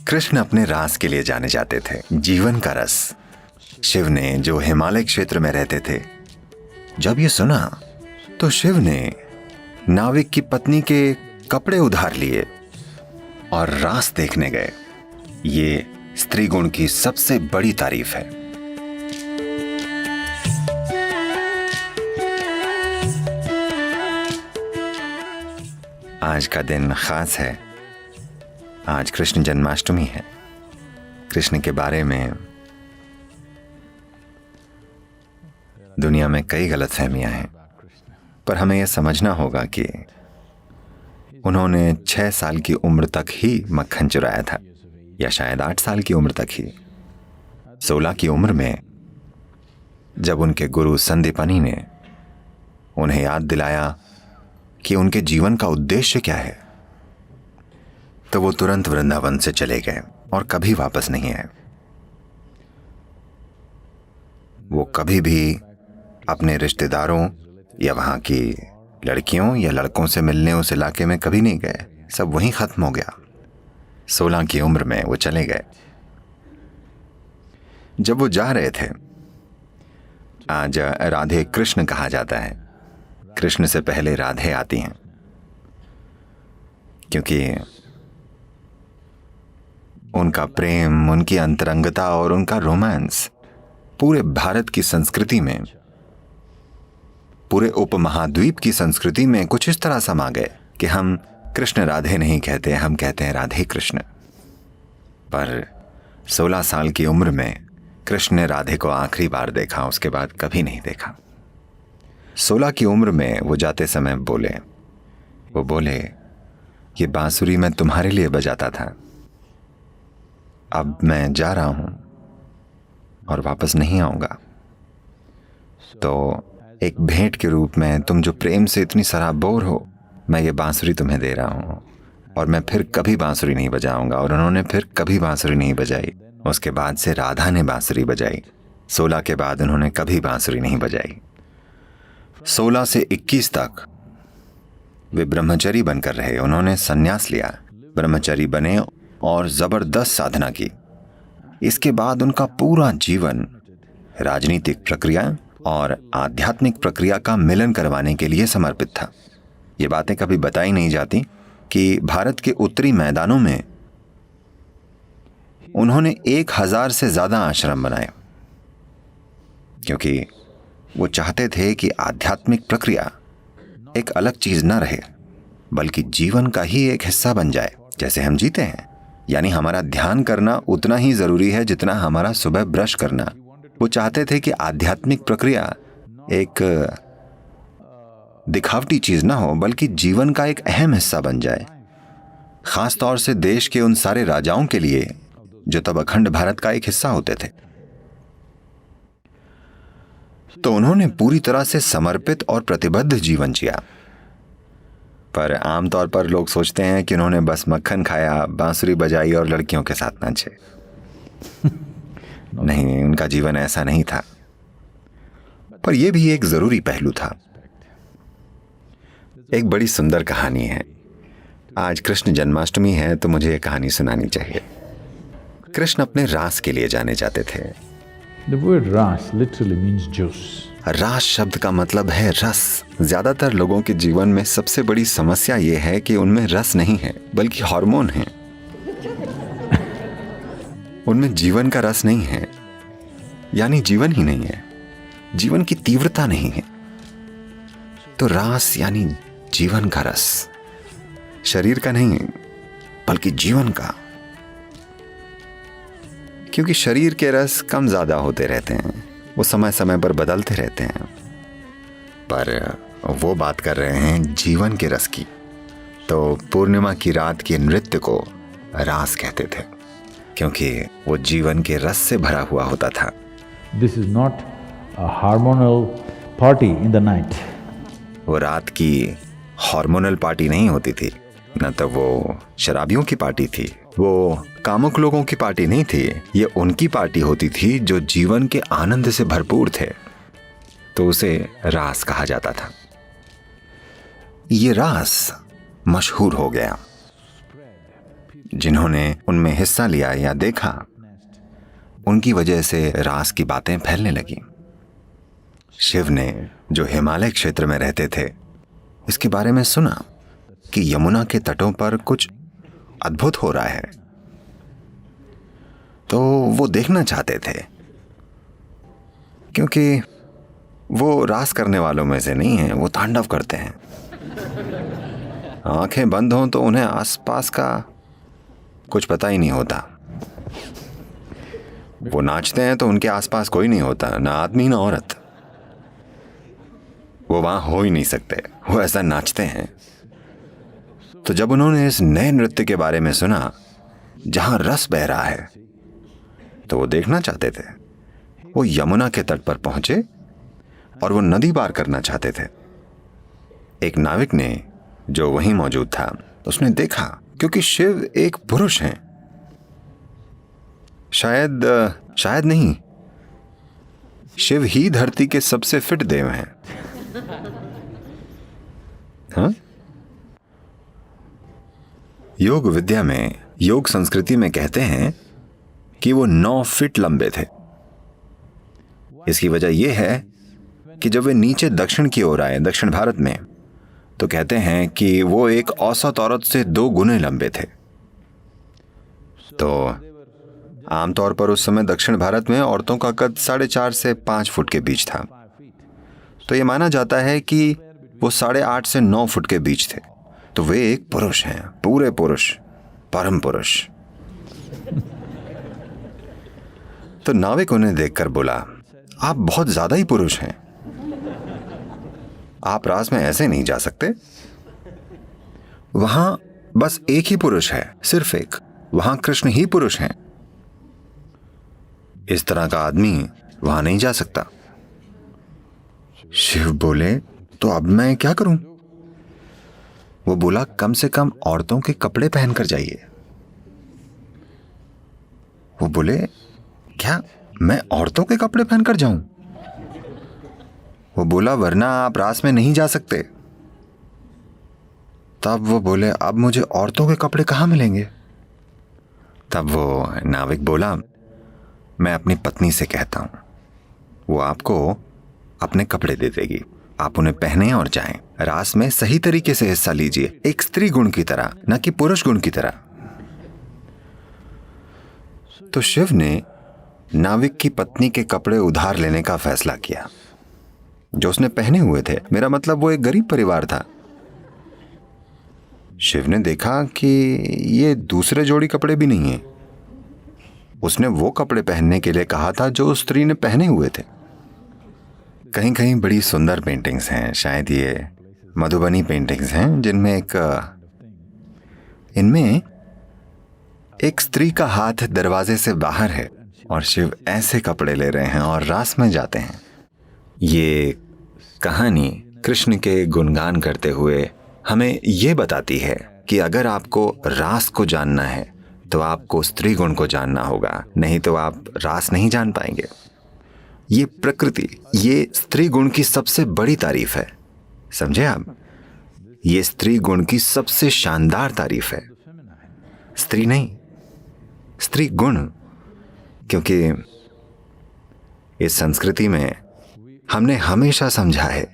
कृष्ण अपने रास के लिए जाने जाते थे, जीवन का रस। शिव ने, जो हिमालय क्षेत्र में रहते थे, जब ये सुना तो शिव ने नाविक की पत्नी के कपड़े उधार लिए और रास देखने गए। ये स्त्री गुण की सबसे बड़ी तारीफ है। आज का दिन खास है। आज कृष्ण जन्माष्टमी है। कृष्ण के बारे में दुनिया में कई गलतफहमियां हैं, पर हमें यह समझना होगा कि उन्होंने 6 साल की उम्र तक ही मक्खन चुराया था, या शायद 8 साल की उम्र तक ही। 16 की उम्र में जब उनके गुरु संदीपनी ने उन्हें याद दिलाया कि उनके जीवन का उद्देश्य क्या है, तो वो तुरंत वृंदावन से चले गए और कभी वापस नहीं आए। वो कभी भी अपने रिश्तेदारों या वहां की लड़कियों या लड़कों से मिलने उस इलाके में कभी नहीं गए। सब वहीं खत्म हो गया। 16 की उम्र में वो चले गए। जब वो जा रहे थे, आज राधे कृष्ण कहा जाता है। कृष्ण से पहले राधे आती हैं, क्योंकि उनका प्रेम, उनकी अंतरंगता और उनका रोमांस पूरे भारत की संस्कृति में, पूरे उपमहाद्वीप की संस्कृति में कुछ इस तरह समा गए कि हम कृष्ण राधे नहीं कहते, हम कहते हैं राधे कृष्ण। पर 16 साल की उम्र में कृष्ण ने राधे को आखिरी बार देखा, उसके बाद कभी नहीं देखा। 16 की उम्र में वो जाते समय वो बोले, ये बांसुरी मैं तुम्हारे लिए बजाता था, अब मैं जा रहा हूं और वापस नहीं आऊंगा। तो एक भेंट के रूप में, तुम जो प्रेम से इतनी सराबोर हो, मैं ये बांसुरी तुम्हें दे रहा हूं और मैं फिर कभी बांसुरी नहीं बजाऊंगा। और उन्होंने फिर कभी बांसुरी नहीं बजाई। उसके बाद से राधा ने बांसुरी बजाई। 16 के बाद उन्होंने कभी बांसुरी नहीं बजाई। 16 से 21 तक वे ब्रह्मचारी बनकर रहे। उन्होंने संन्यास लिया, ब्रह्मचारी बने और जबरदस्त साधना की। इसके बाद उनका पूरा जीवन राजनीतिक प्रक्रिया और आध्यात्मिक प्रक्रिया का मिलन करवाने के लिए समर्पित था। ये बातें कभी बताई नहीं जाती कि भारत के उत्तरी मैदानों में उन्होंने 1000 से ज्यादा आश्रम बनाए, क्योंकि वो चाहते थे कि आध्यात्मिक प्रक्रिया एक अलग चीज न रहे, बल्कि जीवन का ही एक हिस्सा बन जाए। जैसे हम जीते हैं, यानी हमारा ध्यान करना उतना ही जरूरी है जितना हमारा सुबह ब्रश करना। वो चाहते थे कि आध्यात्मिक प्रक्रिया एक दिखावटी चीज ना हो, बल्कि जीवन का एक अहम हिस्सा बन जाए। खास तौर से देश के उन सारे राजाओं के लिए जो तब अखंड भारत का एक हिस्सा होते थे। तो उन्होंने पूरी तरह से समर्पित और प्रतिबद्ध जीवन जिया। पर आमतौर पर लोग सोचते हैं कि उन्होंने बस मक्खन खाया, बांसुरी बजाई और लड़कियों के साथ नाचे। नहीं, उनका जीवन ऐसा नहीं था। पर यह भी एक जरूरी पहलू था। एक बड़ी सुंदर कहानी है। आज कृष्ण जन्माष्टमी है, तो मुझे यह कहानी सुनानी चाहिए। कृष्ण अपने रास के लिए जाने जाते थे। The word ras literally means juice. रास शब्द का मतलब है रस। ज्यादातर लोगों के जीवन में सबसे बड़ी समस्या यह है कि उनमें रस नहीं है, बल्कि हार्मोन है। उनमें जीवन का रस नहीं है, यानी जीवन ही नहीं है, जीवन की तीव्रता नहीं है। तो रास यानी जीवन का रस, शरीर का नहीं बल्कि जीवन का। क्योंकि शरीर के रस कम ज्यादा होते रहते हैं, वो समय समय पर बदलते रहते हैं। पर वो बात कर रहे हैं जीवन के रस की। तो पूर्णिमा की रात के नृत्य को रास कहते थे, क्योंकि वो जीवन के रस से भरा हुआ होता था। This is not a hormonal party in the night. वो रात की हार्मोनल पार्टी नहीं होती थी, न तो वो शराबियों की पार्टी थी, वो कामुक लोगों की पार्टी नहीं थी। ये उनकी पार्टी होती थी जो जीवन के आनंद से भरपूर थे। तो उसे रास कहा जाता था। ये रास मशहूर हो गया। जिन्होंने उनमें हिस्सा लिया या देखा, उनकी वजह से रास की बातें फैलने लगी। शिव ने, जो हिमालय क्षेत्र में रहते थे, इसके बारे में सुना कि यमुना के तटों पर कुछ अद्भुत हो रहा है, तो वो देखना चाहते थे। क्योंकि वो रास करने वालों में से नहीं है, वो तांडव करते हैं। आंखें बंद हों तो उन्हें आसपास का कुछ पता ही नहीं होता। वो नाचते हैं तो उनके आसपास कोई नहीं होता, ना आदमी ना औरत। वो वहां हो ही नहीं सकते, वो ऐसा नाचते हैं। तो जब उन्होंने इस नए नृत्य के बारे में सुना जहां रस बह रहा है, तो वो देखना चाहते थे। वो यमुना के तट पर पहुंचे और वो नदी पार करना चाहते थे। एक नाविक ने, जो वहीं मौजूद था, उसने देखा, क्योंकि शिव एक पुरुष हैं। शायद नहीं, शिव ही धरती के सबसे फिट देव हैं। हाँ? योग विद्या में, योग संस्कृति में कहते हैं कि वो 9 फीट लंबे थे। इसकी वजह यह है कि जब वे नीचे दक्षिण की ओर आए, दक्षिण भारत में, तो कहते हैं कि वो एक औसत औरत से 2 गुने लंबे थे। तो आमतौर पर उस समय दक्षिण भारत में औरतों का कद 4.5 से 5 फुट के बीच था। तो ये माना जाता है कि वो 8.5 से 9 फुट के बीच थे। तो वे एक पुरुष हैं, पूरे पुरुष, परम पुरुष। तो नाविक उन्हें देखकर बोला, आप बहुत ज्यादा ही पुरुष हैं, आप रास में ऐसे नहीं जा सकते। वहां बस एक ही पुरुष है, सिर्फ एक। वहां कृष्ण ही पुरुष हैं। इस तरह का आदमी वहां नहीं जा सकता। शिव बोले, तो अब मैं क्या करूं? वो बोला, कम से कम औरतों के कपड़े पहनकर जाइए। वो बोले, क्या मैं औरतों के कपड़े पहनकर जाऊं? वो बोला, वरना आप रास में नहीं जा सकते। तब वो बोले, अब मुझे औरतों के कपड़े कहां मिलेंगे? तब वो नाविक बोला, मैं अपनी पत्नी से कहता हूं, वो आपको अपने कपड़े दे देगी, आप उन्हें पहने और जाएं। रास में सही तरीके से हिस्सा लीजिए, एक स्त्री गुण की तरह, न कि पुरुष गुण की तरह। तो शिव ने नाविक की पत्नी के कपड़े उधार लेने का फैसला किया, जो उसने पहने हुए थे। मेरा मतलब, वो एक गरीब परिवार था। शिव ने देखा कि ये दूसरे जोड़ी कपड़े भी नहीं है। उसने वो कपड़े पहनने के लिए कहा था जो उस स्त्री ने पहने हुए थे। कहीं कहीं बड़ी सुंदर पेंटिंग्स हैं, शायद ये मधुबनी पेंटिंग्स हैं, जिनमें इनमें एक स्त्री का हाथ दरवाजे से बाहर है और शिव ऐसे कपड़े ले रहे हैं और रास में जाते हैं। ये कहानी कृष्ण के गुणगान करते हुए हमें ये बताती है कि अगर आपको रास को जानना है तो आपको स्त्री गुण को जानना होगा, नहीं तो आप रास नहीं जान पाएंगे। ये प्रकृति, ये स्त्री गुण की सबसे बड़ी तारीफ है, समझे आप? ये स्त्री गुण की सबसे शानदार तारीफ है, स्त्री नहीं, स्त्री गुण। क्योंकि इस संस्कृति में हमने हमेशा समझा है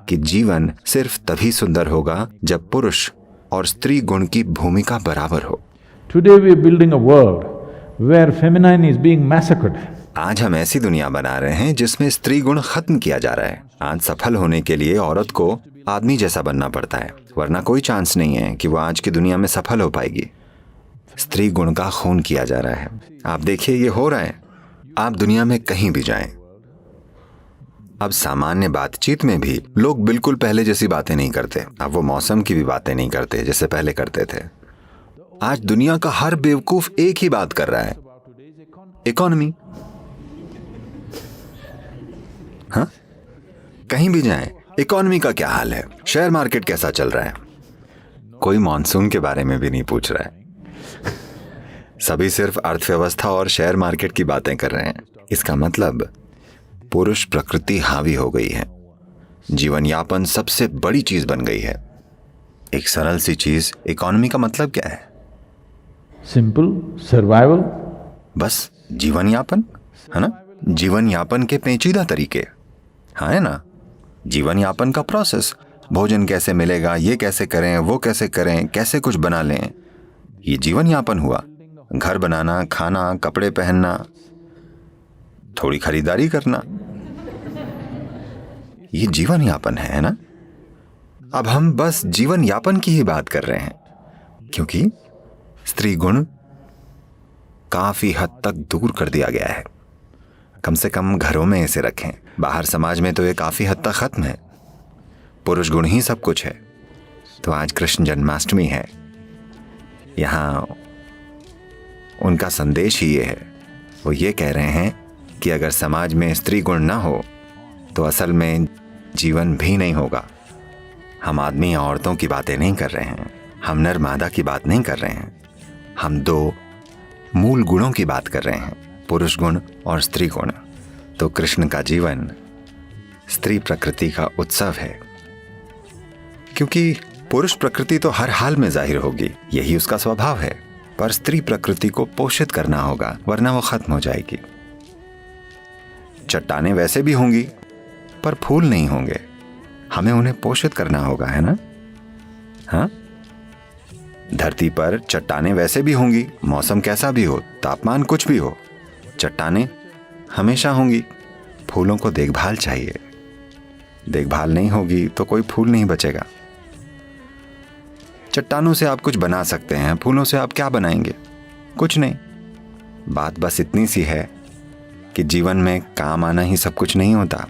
कि जीवन सिर्फ तभी सुंदर होगा जब पुरुष और स्त्री गुण की भूमिका बराबर हो। Today we are building a world where feminine is being massacred. आज हम ऐसी दुनिया बना रहे हैं जिसमें स्त्री गुण खत्म किया जा रहा है। आज सफल होने के लिए औरत को आदमी जैसा बनना पड़ता है, वरना कोई चांस नहीं है कि वो आज की दुनिया में सफल हो पाएगी। स्त्री गुण का खून किया जा रहा है। आप देखिए, ये हो रहा है। आप दुनिया में कहीं भी जाएं, अब सामान्य बातचीत में भी लोग बिल्कुल पहले जैसी बातें नहीं करते। अब वो मौसम की भी बातें नहीं करते जैसे पहले करते थे। आज दुनिया का हर बेवकूफ एक ही बात कर रहा है, इकोनॉमी। हाँ, कहीं भी जाएं, इकोनॉमी का क्या हाल है, शेयर मार्केट कैसा चल रहा है। कोई मॉनसून के बारे में भी नहीं पूछ रहा है। सभी सिर्फ अर्थव्यवस्था और शेयर मार्केट की बातें कर रहे हैं। इसका मतलब पुरुष प्रकृति हावी हो गई है। जीवन यापन सबसे बड़ी चीज बन गई है। एक सरल सी चीज, इकोनॉमी का मतलब क्या है? Simple survival. बस जीवन यापन, है ना? जीवन यापन के पेचीदा तरीके, हाँ है ना? जीवन यापन का प्रोसेस, भोजन कैसे मिलेगा, ये कैसे करें, वो कैसे करें, कैसे कुछ बना लें, ये जीवन यापन हुआ। घर बनाना, खाना, कपड़े पहनना, थोड़ी खरीदारी करना, ये जीवन यापन है ना? अब हम बस जीवन यापन की ही बात कर रहे हैं, क्योंकि स्त्री गुण काफी हद तक दूर कर दिया गया है। कम से कम घरों में इसे रखें, बाहर समाज में तो ये काफी हद तक खत्म है। पुरुष गुण ही सब कुछ है। तो आज कृष्ण जन्माष्टमी है, यहाँ उनका संदेश ही ये है। वो ये कह रहे हैं कि अगर समाज में स्त्री गुण ना हो तो असल में जीवन भी नहीं होगा। हम आदमी या औरतों की बातें नहीं कर रहे हैं, हम नर मादा की बात नहीं कर रहे हैं, हम दो मूल गुणों की बात कर रहे हैं, पुरुष गुण और स्त्री गुण। तो कृष्ण का जीवन स्त्री प्रकृति का उत्सव है, क्योंकि पुरुष प्रकृति तो हर हाल में जाहिर होगी, यही उसका स्वभाव है, पर स्त्री प्रकृति को पोषित करना होगा, वरना वो खत्म हो जाएगी। चट्टानें वैसे भी होंगी पर फूल नहीं होंगे, हमें उन्हें पोषित करना होगा, है ना? हाँ, धरती पर चट्टानें वैसे भी होंगी, मौसम कैसा भी हो, तापमान कुछ भी हो, चट्टानें हमेशा होंगी। फूलों को देखभाल चाहिए, देखभाल नहीं होगी तो कोई फूल नहीं बचेगा। चट्टानों से आप कुछ बना सकते हैं, फूलों से आप क्या बनाएंगे? कुछ नहीं। बात बस इतनी सी है कि जीवन में काम आना ही सब कुछ नहीं होता।